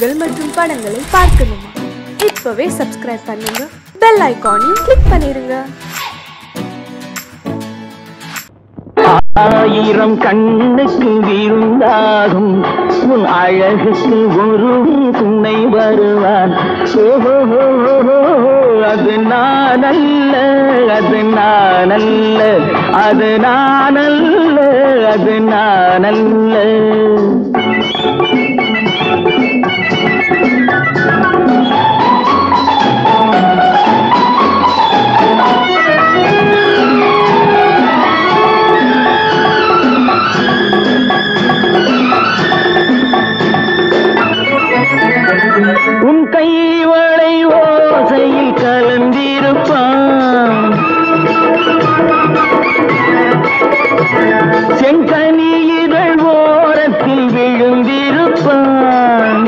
நிகழ்ச்சிகள் மற்றும் படங்களை பார்க்கணுமா? இப்பவே சப்ஸ்கிரைப் பண்ணுங்க, பெல் ஐகானையும் கிளிக் பண்ணிருங்க. ஆயிரம் கண்ணுக்கு விருந்தாகும் உன் அழகுக்கு ஒரு துணை வருவான். அது நானல்ல, அது நானல்ல, அது நானல்ல, அது நானல்ல. உன் கைவளை ஓசையில் கலந்திருப்பான், செங்கனி இதழ் ஓரத்தில் விழுந்திருப்பான்.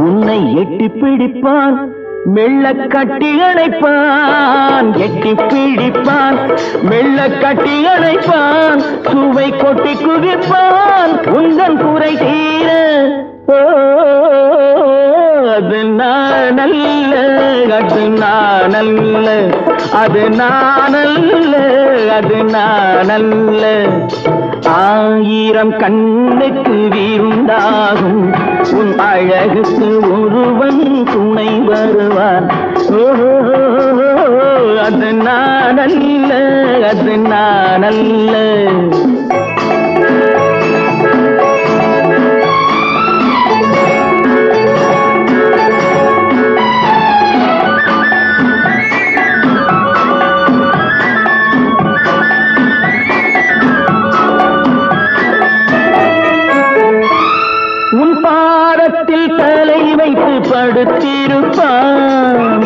உன்னை எட்டி பிடிப்பான், மெல்ல கட்டி அணைப்பான், எட்டி பிடிப்பான், மெல்ல கட்டி அணைப்பான், சுவை கொட்டி குவிப்பான் உந்தன் குறை தீர. அது நானல்ல, அது நானல்ல, அது நானல்ல, அது நானல்ல. ஆயிரம் கண்ணுக்கு விருந்தாகும் உன் அழகுக்கு ஒருவன் துணை வருவான். அது நானல்ல, அது நானல்ல. உன் பாதத்தில் தலை வைத்து படுத்திருப்பான்,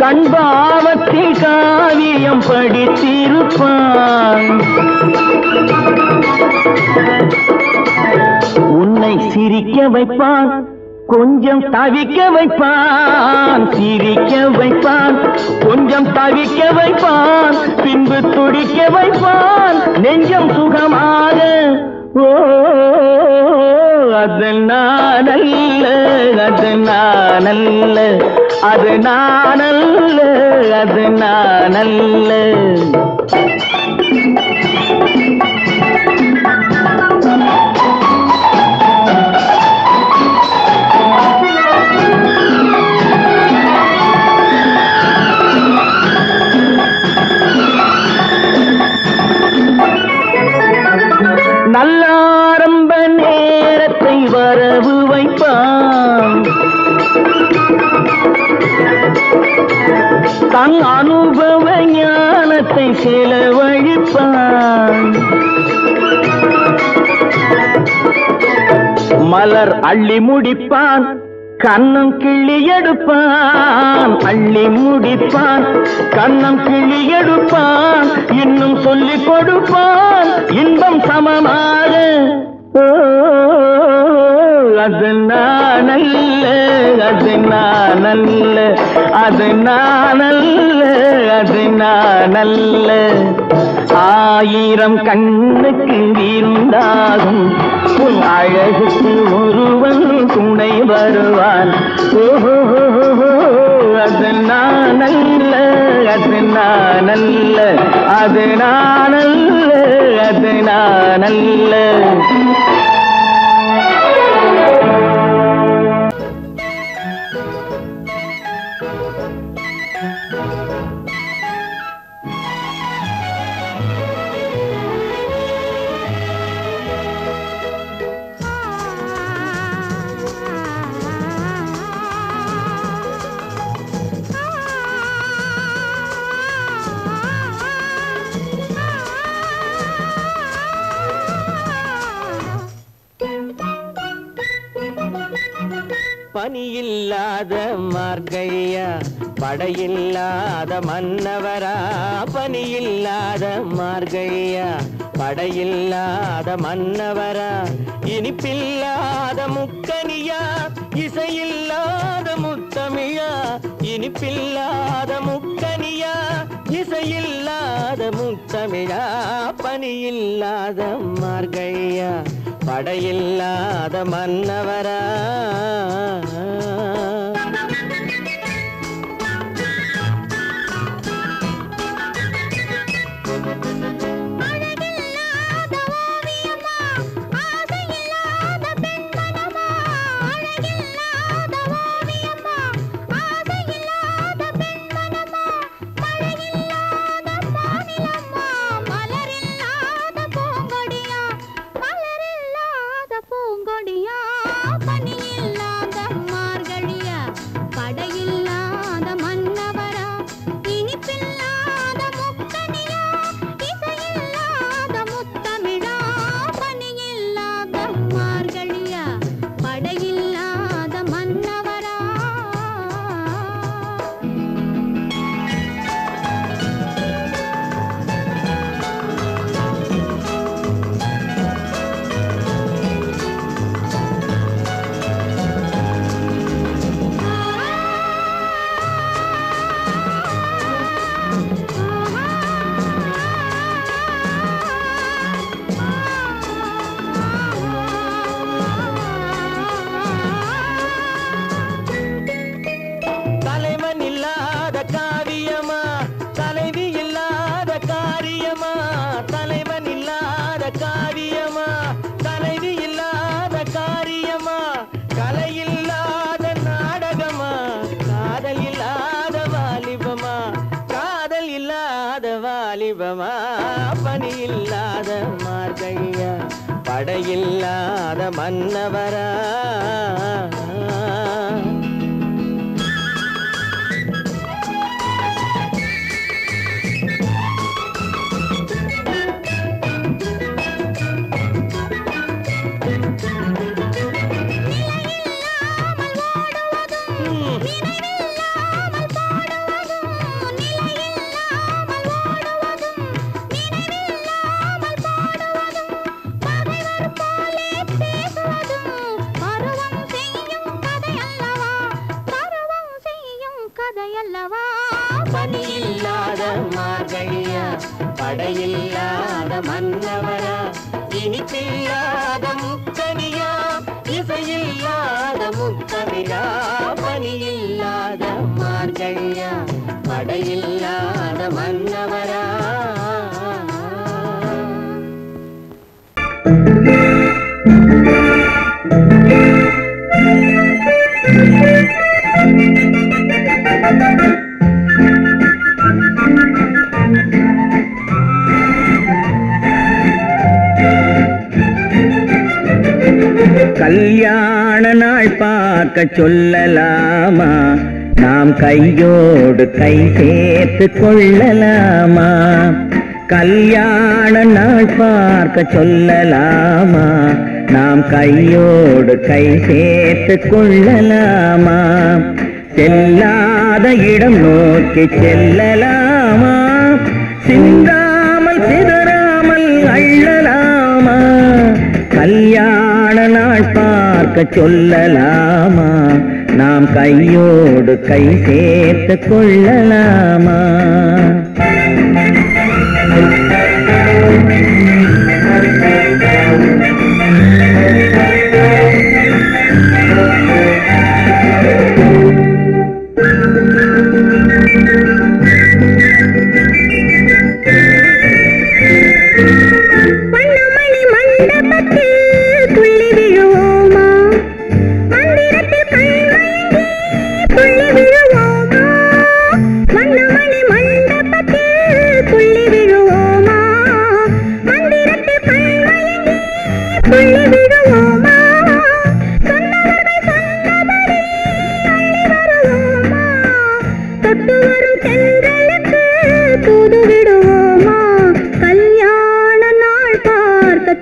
கண்பாவத்தில் காவியம் படித்திருப்பான். உன்னை சிரிக்க வைப்பான், கொஞ்சம் தவிக்க வைப்பான், சிரிக்க வைப்பான், கொஞ்சம் தவிக்க வைப்பான், பின்பு துடிக்க வைப்பான் நெஞ்சம் சுகமாக. அது நானல்ல, அது நானல்ல, அது நானல்ல, அது நானல்ல. நல்ல ஆரம்ப நேரத்தை வரவு வைப்பான், தன் அனுபவ ஞானத்தை செலவழிப்பான். மலர் அள்ளி முடிப்பான், கண்ணம் கிள்ளி எடுப்பான், அள்ளி முடிப்பான், கண்ணம் கிள்ளி எடுப்பான், இன்னும் சொல்லிக் கொடுப்பான் இன்பம் சமமாக. அது நானல்ல, அது நானல்ல, அது நானல்ல, அது நானல்ல. ஆயிரம் கண்ணுக்கு விருந்தாகும் உன் அழகுக்கு ஒருவன் துணை வருவான். அது நானல்ல, அது நானல்ல, அது நானல்ல, அது நானல்ல. பனியில்லாத மார்கழியா, படையில்லாத மன்னவரா, பனியில்லாத மார்கழியா, படையில்லாத மன்னவரா, இனிப்பில்லாத முக்கனியா, இசையில்லாத முத்தமிழா, இனிப்பில்லாத முக்கனியா, இசையில்லாத முத்தமிழா பனியில்லாத மார்கழியா படையில்லாத மன்னவரா பனியில்லாத மார்கழியா படையில்லாத மன்னவரா பனியில்லாத மார்கழியா படையில்லாத மன்னவரா இனிப்பில்லாத முக்கனியா இசையில்லாத முத்தமிழா பனியில்லாத மார்கழியா படையில்லாத மன்னவரா கல்யாண நாள் பார்க்க சொல்லலாமா நாம் கையோடு கை சேர்த்து கொள்ளலாமா கல்யாண நாள் பார்க்க சொல்லலாமா நாம் கையோடு கை சேர்த்து கொள்ளலாமா செல்லாத இடம் நோக்கி செல்லலாமா சிந்தாமல் சிதறாமல் அள்ளலாமா கல்யாண நாள் பார்க்க சொல்லலாமா நாம் கையோடு கை சேர்த்து கொள்ளலாமா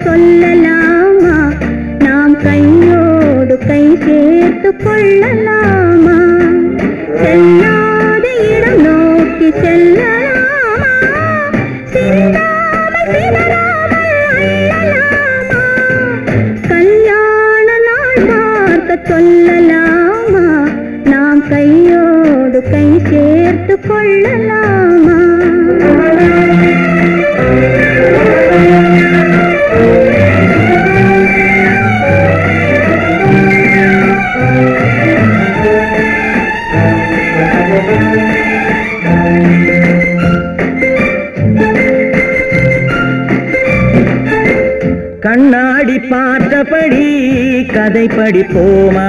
சொல்லலாமா நாம் கையோடு கை சேர்த்து கொள்ளலாமா செல்லாத இடம் நோக்கி செல்லலாமா சிந்தாமல் சிதறாமல் அள்ளலாமா கல்யாண நாள் பார்க்க சொல்லலாமா நாம் கையோடு கை சேர்த்து கொள்ளலாமா கண்ணாடி பார்த்தபடி கதை படிப்போமா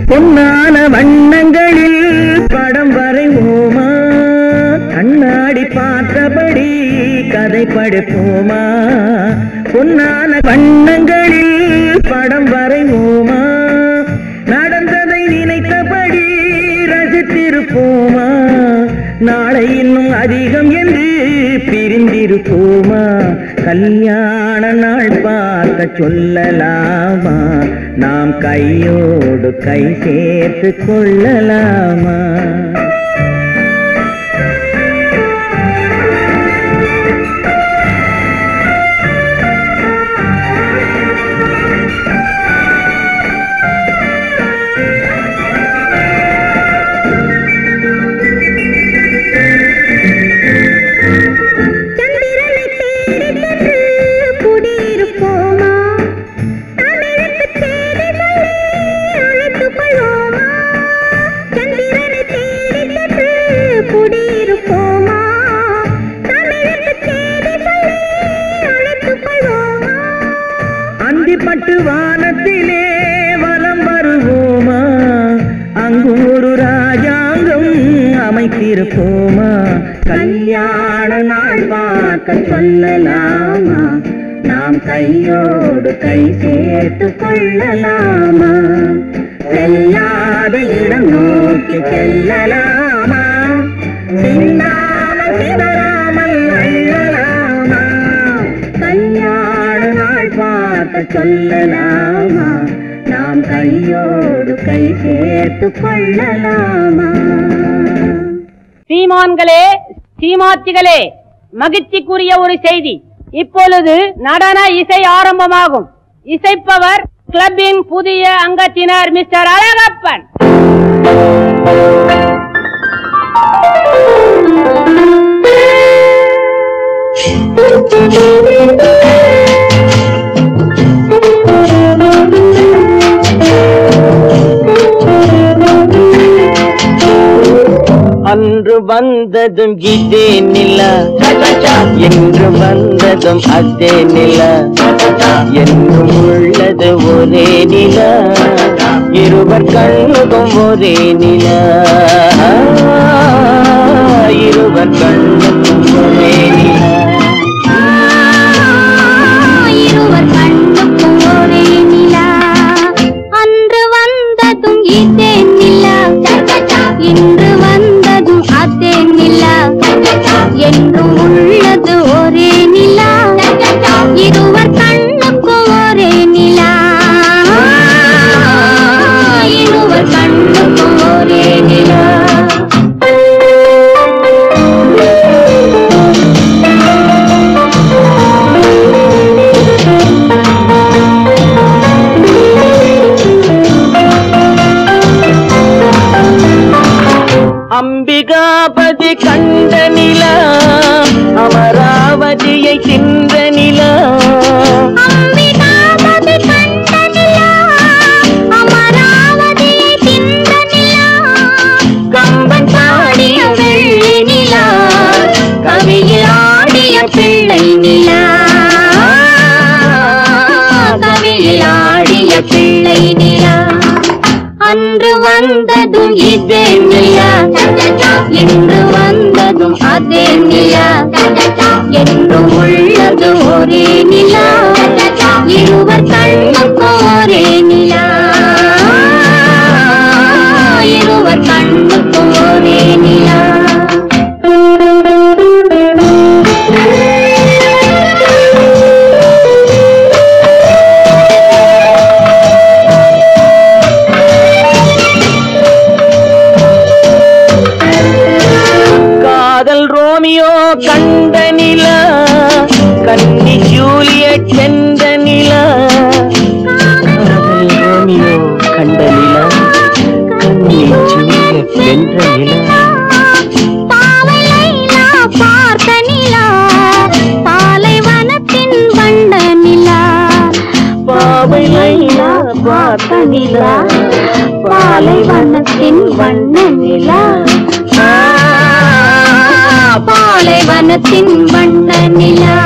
பொன்னான வண்ணங்களில் படம் வரைவோமா கண்ணாடி பார்த்தபடி கதை படிப்போமா பொன்னான வண்ணங்களில் படம் வரைவோமா நடந்ததை நினைத்தபடி ரசித்திருப்போமா நாளை இன்னும் அதிகம் என்று பிரிந்திருப்போமா கல்யாண நாள் பார்க்க சொல்லலாமா நாம் கையோடு கை சேர்த்து கொள்ளலாமா பட்டு வானத்திலே வலம் வருவோமா அங்கு ஒரு ராஜாங்கம் அமைத்திருப்போமா கல்யாண நாள் பார்க்க சொல்லலாமா நாம் கையோடு கை சேர்த்து கொள்ளலாமா செல்லாத இடம் நோக்கி செல்லலாமா சிந்தாமல் சிதறாமல் அள்ளலாமா கல்யாண நாள் பார்க்க சொல்லலாமா நாம் கையோடு கை சேர்த்து கொள்ளலாமா சீமான்களே சீமாத்திகளே மகிழ்ச்சிக்குரிய ஒரு செய்தி இப்பொழுது நடன இசை ஆரம்பமாகும் இசைப்பவர் கிளப்பின் புதிய அங்கத்தினர் மிஸ்டர் அழகப்பன் அன்று வந்ததும் இதே நிலா என்று வந்ததும் அதே நிலா என்றும் உள்ளது ஒரே நிலா இருவர் கண்ணுக்கும் ஒரே நிலா இருவர் கண்ணுக்கும் ஒரே நிலா இருவர் கண்ணுக்கும் ஒரே நிலா அன்று வந்ததும் இதே நிலா இன்று வந்ததும் அதே நிலா என்றும் உள்ளது ஒரே நிலா இருவர் கண்ணுக்கும் ஒரே நிலா இருவர் கண்ணுக்கும் ஒரே நிலா அம்பிகாபதி கண்ட நிலா அமராவதியை தின்ற நிலா அம்பிகாபதி கண்ட நிலா அமராவதியை தின்ற நிலா கம்பன் பாடிய வெள்ளி நிலா கவியில் ஆடிய பிள்ளை நிலா கவியில் ஆடிய பிள்ளை நிலா அன்று வந்ததும் இதே நிலா இன்று வந்ததும் அதே நிலா என்றும் உள்ளது ஒரே நிலா இருவர் கண்ணுக்கும் ஒரே நிலா இருவர் கண்ணுக்கும் ஒரே நிலா ரோமியோ கண்ட நிலா கன்னி ஜூலியட் சென்ற நிலா ரோமியோ கண்ட நிலா கன்னி ஜூலியட் சென்ற நிலா பாவை லைலா பார்த்த நிலா பாலைவனத்தின் வண்ட நிலா பாவை லைலா பார்த்த நிலா பாலைவனத்தின் வண்ண நிலா பாலைவனத்தின் வண்ண நிலா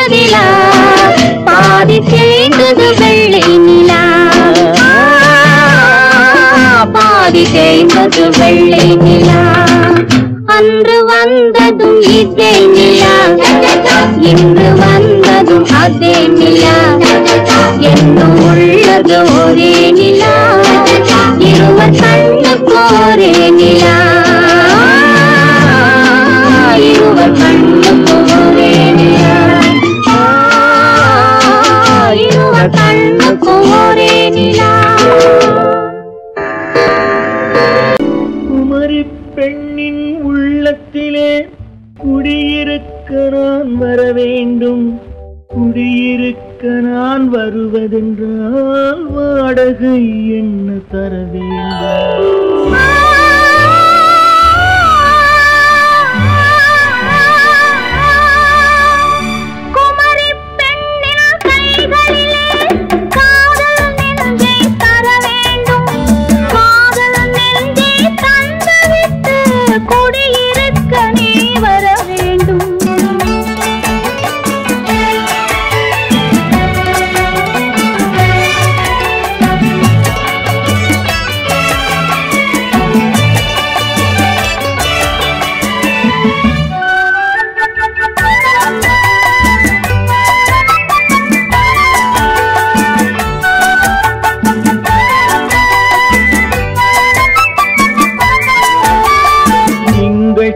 கண்டதிலா பாதி தேய்ந்தது வெள்ளை நிலா பாதி தேய்ந்தது வெள்ளை நிலா அன்று வந்ததும் இதே நிலா இன்று வந்ததும் அதே நிலா என்னும் உள்ளது ஒரே நிலா இருவர் கண்ணுக்கு ஒரே நிலா இருவர் கண்ணுக்கு ஒரே நிலா இருவர் கண்ணுக்கு ஒரே நிலா குமரி பெண்ணின் உள்ளத்திலே குடியிருக்க நான் வர வேண்டும் குடியிருக்க நான் வருவதென்றால் வாடகை என்ன தர வேண்டும்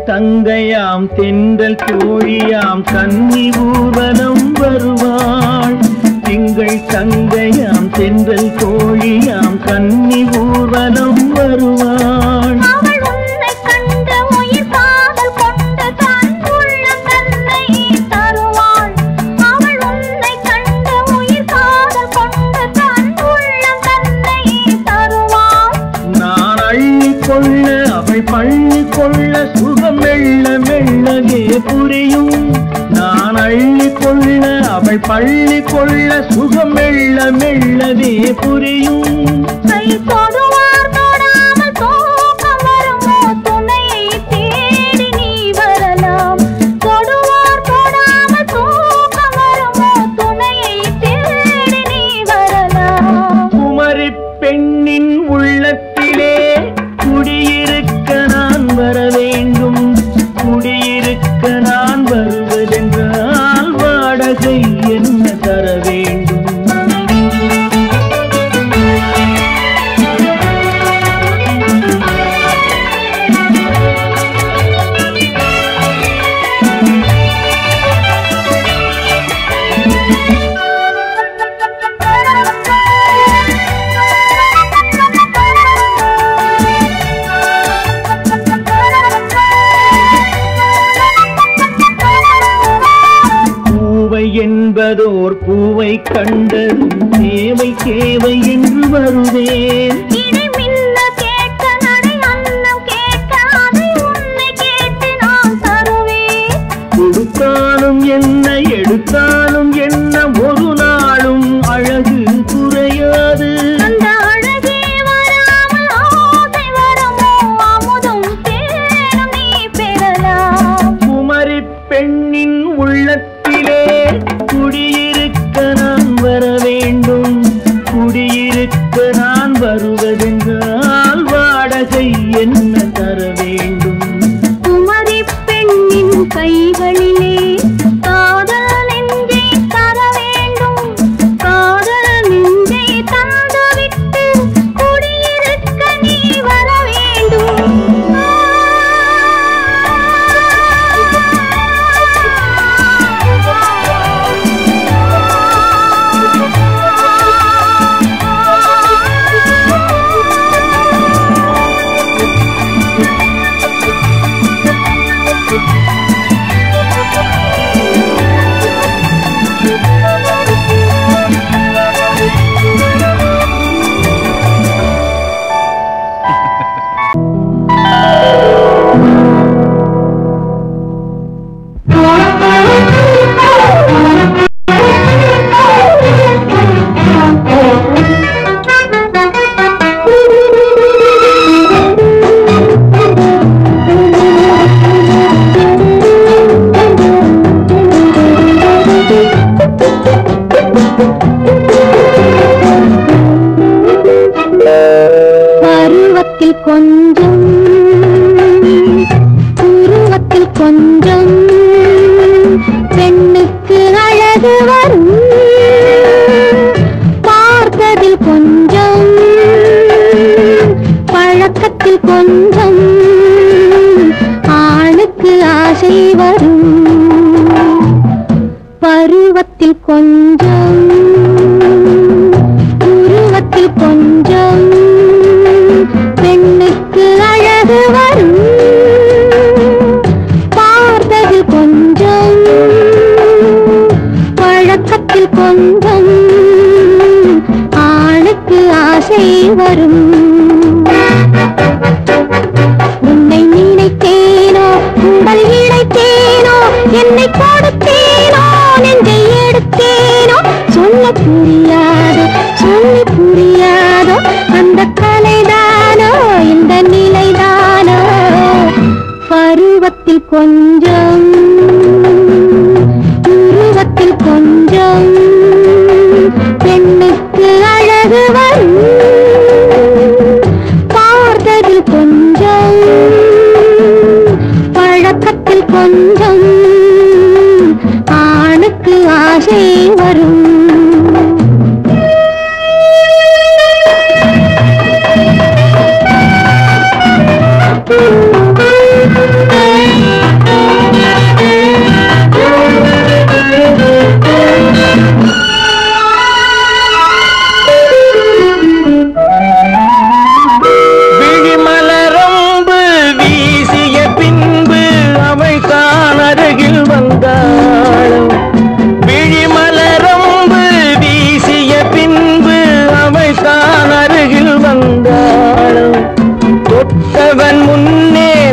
தங்கையாம் தென்றல் தோழியாம் கன்னி ஊர்வலம் வருவாள் திங்கள் தங்கையாம் தென்றல் தோழியாம் கன்னி ஊர்வலம் வருவாள் நான் அள்ளி கொள்ள அவள் பள்ளி கொள்ள சுகம் மெல்ல மெல்லவே புரியும் நான் அள்ளி கொள்ள அவள் பள்ளி கொள்ள சுகம் மெல்ல மெல்லவே புரியும் குமரி பெண்ணின் உள்ளத்திலே குடியிருக்க நான் வர வேண்டும் குடியிருக்க நான் வருவதென்றால் வாடகை என்ன தர வேண்டும் என்பதோர் பூவை கண்டதும் தேவை தேவை என்று வருவேன் கொடுத்தாலும் என்ன எடுத்தாலும் என்ன ஒரு நாளும் அழகு குறையாது குமரி பெண்ணின் உள்ளத்திலே குடியிருக்க நான் வர வேண்டும் குடியிருக்க நான் வருவதென்றால் வாடகை என்ன தர வேண்டும் குமரி பெண்ணின் கைகளிலே காதல் நெஞ்சை தர வேண்டும் காதல் நெஞ்சை தந்துவிட்டு குடியிருக்க நீ வர வேண்டும் பருவத்தில் கொஞ்சம் உருவத்தில் கொஞ்சம் பெண்ணுக்கு அழகு வரும் பார்த்ததில் கொஞ்சம் பழக்கத்தில் கொஞ்சம் ஆணுக்கு ஆசை வரும் பருவத்தில் கொஞ்சம் உருவத்தில் கொஞ்சம் பெண்ணுக்கு அழகு வரும் பார்த்ததில் கொஞ்சம் பழக்கத்தில் கொஞ்சம் ஆணுக்கு ஆசை வரும் உன்னை நினைத்தேனோ உடல் இழைத்தேனோ என்னை கொடுத்தேனோ நெஞ்சை எடுத்தேனோ சொல்ல புரியாதோ சொல்லி புரியாதோ அந்த கலைதானோ இந்த நிலைதானோ பருவத்தில் கொஞ்சம் உருவத்தில் கொஞ்சம் பெண்ணுக்கு அழகு வரும் பார்த்ததில் கொஞ்சம் பழக்கத்தில் கொஞ்சம் ஆணுக்கு ஆசை வரும்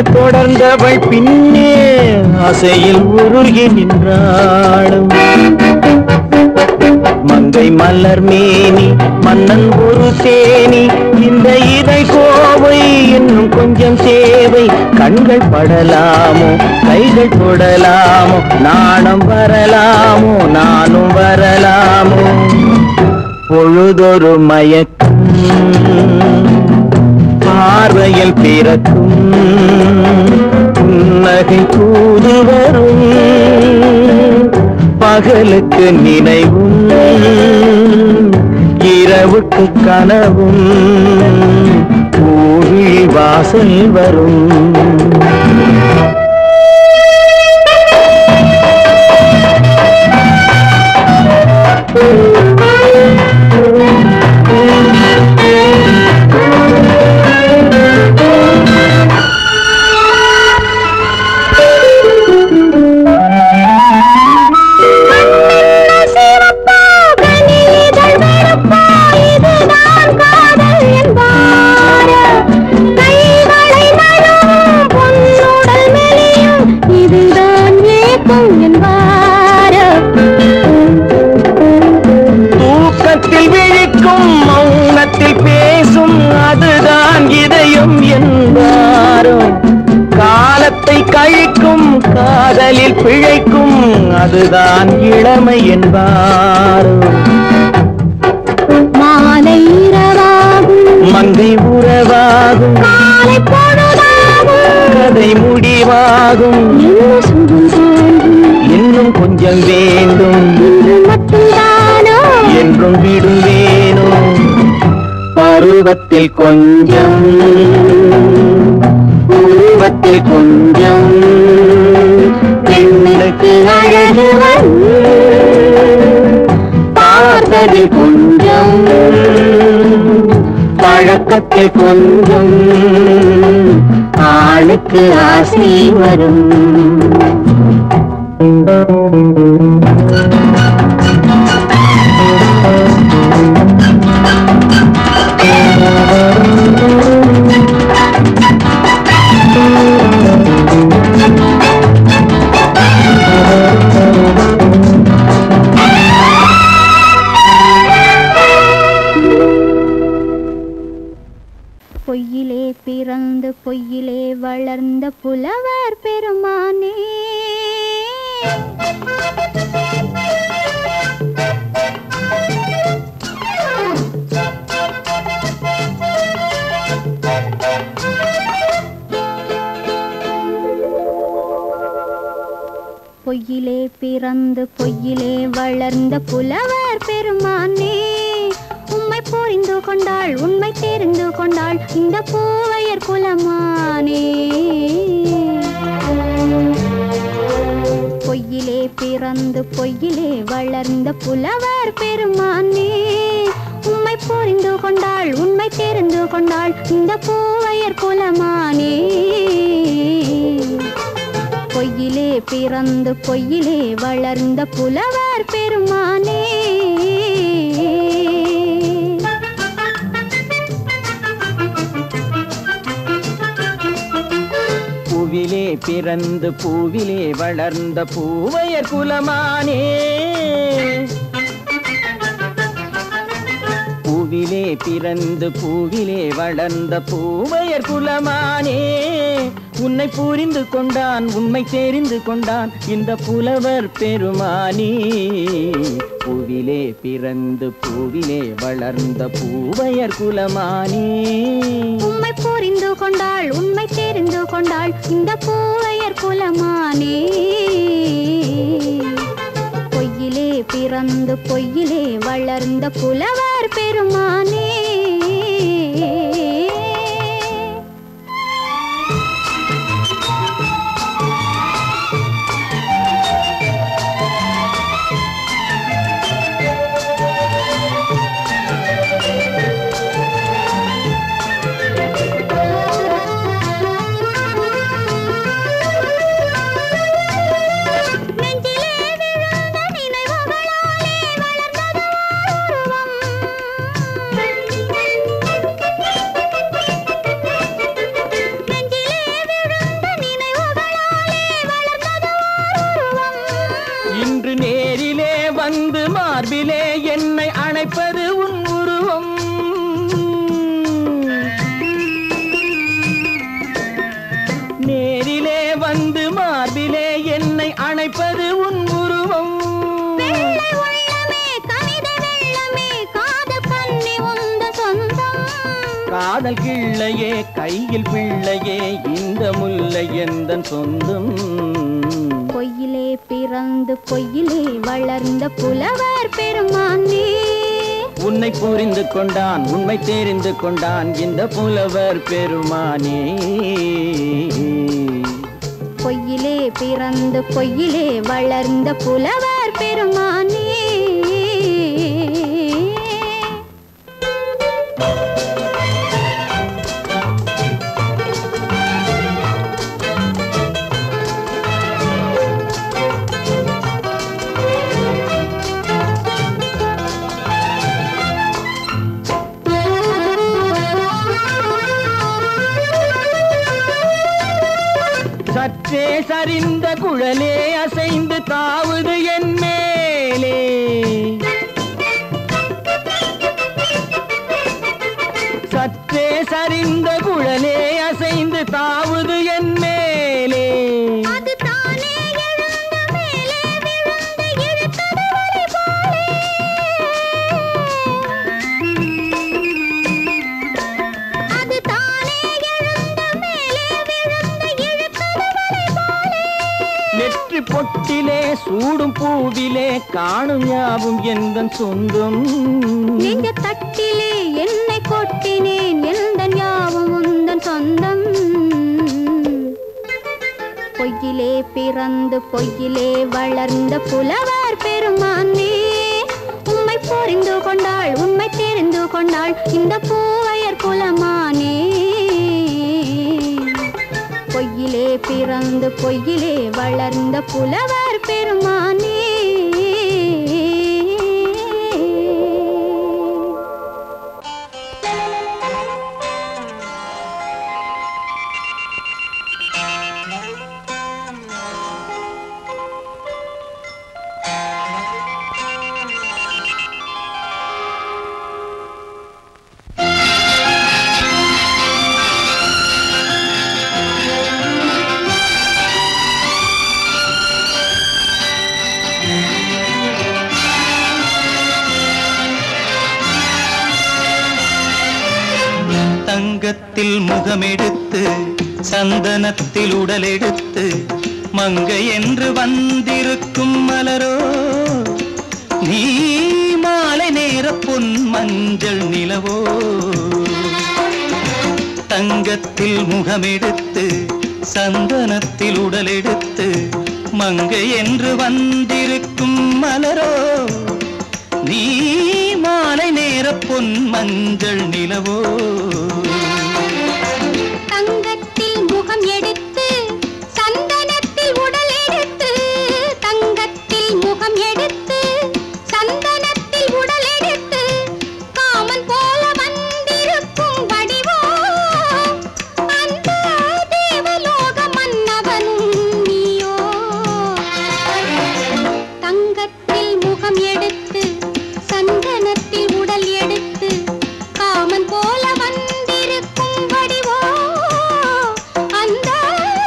தொடர்ந்தவள் பின்னே ஆசையில் உருகி நின்றாளும் மங்கை மலர் மேனி மன்னன் ஒரு தேனி இந்த இதை கோவை இன்னும் கொஞ்சம் தேவை கண்கள் படலாமோ கைகள் தொடலாமோ நாணம் வரலாமோ நானும் வரலாமோ பொழுதொரு மயக்கம் பார்வையில் பிறக்கும் புன்னகை தூது வரும் பகலுக்கு நினைவும் இரவுக்கு கனவும் பூவிழி வாசல் வரும் தூக்கத்தில் விழிக்கும் மௌனத்தில் பேசும் அதுதான் இதயம் என்பாரோ காலத்தை கழிக்கும் காதலில் பிழைக்கும் அதுதான் இளமை என்பாரோ மாலை இரவாகும் மங்கை உறவாகும் காலை பொழுதாகும் கதை முடிவாகும் இன்னும் கொஞ்சம் வேண்டும் மட்டும்தானோ என்றும் விடுவேனோ பருவத்தில் கொஞ்சம் உருவத்தில் கொஞ்சம் பெண்ணுக்கு அழகு வரும் பார்த்ததில் கொஞ்சம் பழக்கத்தில் கொஞ்சம் ஆணுக்கு ஆசை வரும் பொய்யிலே பிறந்து பொய்யிலே வளர்ந்த புலவர் பெருமானே பொய்யிலே பிறந்து பொய்யிலே வளர்ந்த புலவர் பெருமானே, உம்மை புரிந்து கொண்டாள் உண்மை தெரிந்து கொண்டாள் இந்த பூவையர் குலமானே. பொய்யிலே பிறந்து பொய்யிலே வளர்ந்த புலவர் பெருமானே, உம்மை புரிந்து கொண்டாள் உண்மை தெரிந்து கொண்டாள் இந்த பூவையர் குலமானே. பொய்யிலே பிறந்து பொய்யிலே வளர்ந்த புலவர் பெருமானே. பூவிலே பிறந்து பூவிலே வளர்ந்த பூவையர் குலமானே. பூவிலே பிறந்து பூவிலே வளர்ந்த பூவையர் குலமானே, உன்னை புரிந்து கொண்டான் உண்மை தெரிந்து கொண்டான் இந்த புலவர் பெருமானே. பூவிலே பிறந்து பூவிலே வளர்ந்த பூவையர் குலமானே, உம்மை புரிந்து கொண்டாள் உண்மை தெரிந்து கொண்டாள் இந்த பூவையர் குலமானே. பொய்யிலே பிறந்து பொய்யிலே வளர்ந்த புலவர் பெருமானே. மார்பிலே என்னை அணைப்பது உன் உருவம், நேரிலே வந்து மார்பிலே என்னை அணைப்பது உன் உருவம். காதல் கிள்ளையே கையில் பிள்ளையே இந்த முல்லை எந்தன் சொந்தம். பொய்யிலே பிறந்து பொய்யிலே வளர்ந்த புலவர் பெருமானே, உன்னை புரிந்து கொண்டான் உண்மை தெரிந்து கொண்டான் இந்த புலவர் பெருமானே. பொய்யிலே பிறந்து பொய்யிலே வளர்ந்த புலவர் பெருமானே. சற்றே சரிந்த குழலே அசைந்து தாவுது என் மேலே, சற்றே சரிந்த குழலே அசைந்து தாவுது என் மேலே. நெற்றி பொட்டிலே சூடும் பூவிலே காணும் யாவும் எந்தன் சொந்தம். நெஞ்ச தட்டிலே என்னை கொட்டினேன் எந்தன் யாவும் உந்தன் சொந்தம். பொய்யிலே பிறந்து பொய்யிலே வளர்ந்த புலவர் பெருமானே, உம்மை புரிந்து கொண்டாள் உண்மை தெரிந்து கொண்டாள் இந்த பூவையர் குலமானே. பொய்யிலே பிறந்து பொய்யிலே வளர்ந்த புலவர் பெருமானே. தங்கத்தில் முகமெடுத்து சந்தனத்தில் உடலெடுத்து மங்கை என்று வந்திருக்கும் மலரோ நீ மாலை நேர பொன் மஞ்சள் நிலவோ தங்கத்தில் முகமெடுத்து சந்தனத்தில் உடலெடுத்து மங்கை என்று வந்திருக்கும் மலரோ நீ மாலை நேர பொன் மஞ்சள் நிலவோ தங்கத்தில் முகம் எடுத்து சந்தனத்தில் உடல் எடுத்து தங்கத்தில் முகம் எடுத்து சந்தனத்தில் உடல் எடுத்து காமன் போல வந்திருக்கும் வடிவோ அந்த தேவலோக மன்னவனும் நீயோ தங்கத்தில் முகம் எடுத்து சந்தனத்தில் உடல் எடுத்து காமன் போல வந்திருக்கும் வடிவோ அந்த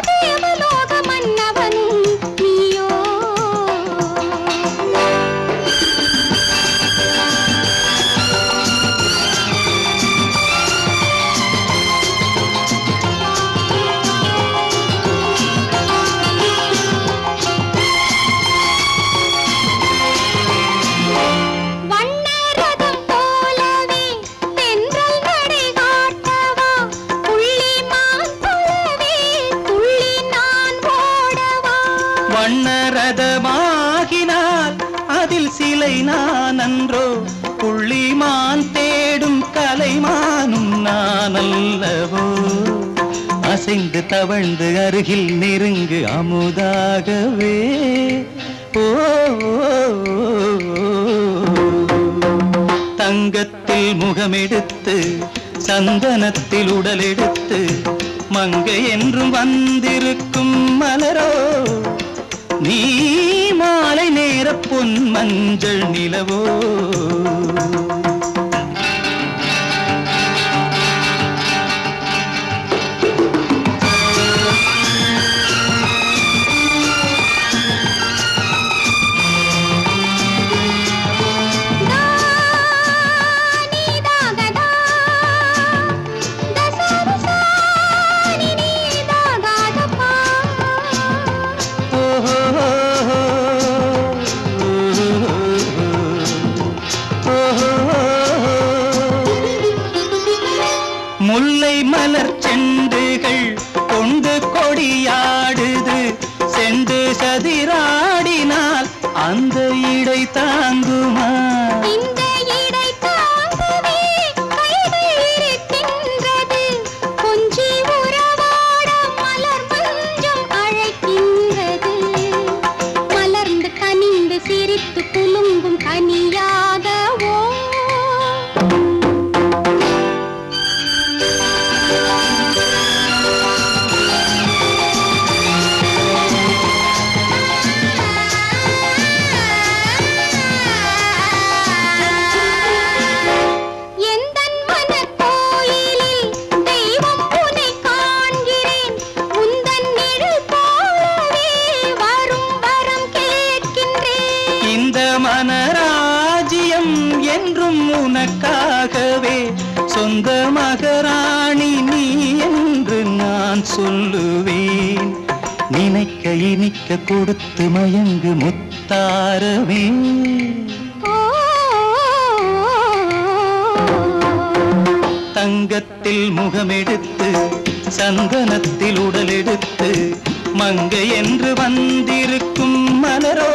தேவலோக மன்னவனும் நீயோ வண்ணரதம் போலவே தென்றல் நடை காட்டவா புள்ளிமான் போலவே துள்ளி நான் ஓடவா வண்ணரதமாகினால் அதில் சிலை நான் அன்றோ புள்ளிமான் தேடும் கலைமானும் நான் அல்லவோ அசைந்து தவழ்ந்து அருகில் நெருங்கு அமுதாகவே ஓ தங்கத்தில் முகமெடுத்து சந்தனத்தில் உடலெடுத்து மங்கை என்றும் வந்திருக்கும் மலரோ நீ மாலை நேர பொன் மஞ்சள் நிலவோ முல்லை மலர் செண்டுகள் கொண்டு கொடியாடுது செண்டு சதிராடினால் அந்த இடை தாங்குமா இந்த இடை தாங்குவே கைகள் இருக்கின்றது கொஞ்சி உறவாட மலர் மஞ்சம் அழைக்கின்றது மலர்ந்து கனிந்து சிரித்து குலுங்கும் கனியாகவோ எந்தன் மனக்கோயிலில் தெய்வம் உன்னை காண்கிறேன் உந்தன் நிழல் போலவே வரும் வரம் கேட்கின்றேன் இந்த மனராஜ்யம் என்றும் உனக்காகவே சொந்த மகராணி நீ என்று நான் சொல்லுவேன் நினைக்க இனிக்க கொடுத்து மயங்கு முத்தாரவே தங்கத்தில் முகமெடுத்து சந்தனத்தில் உடலெடுத்து மங்கை என்று வந்திருக்கும் மலரோ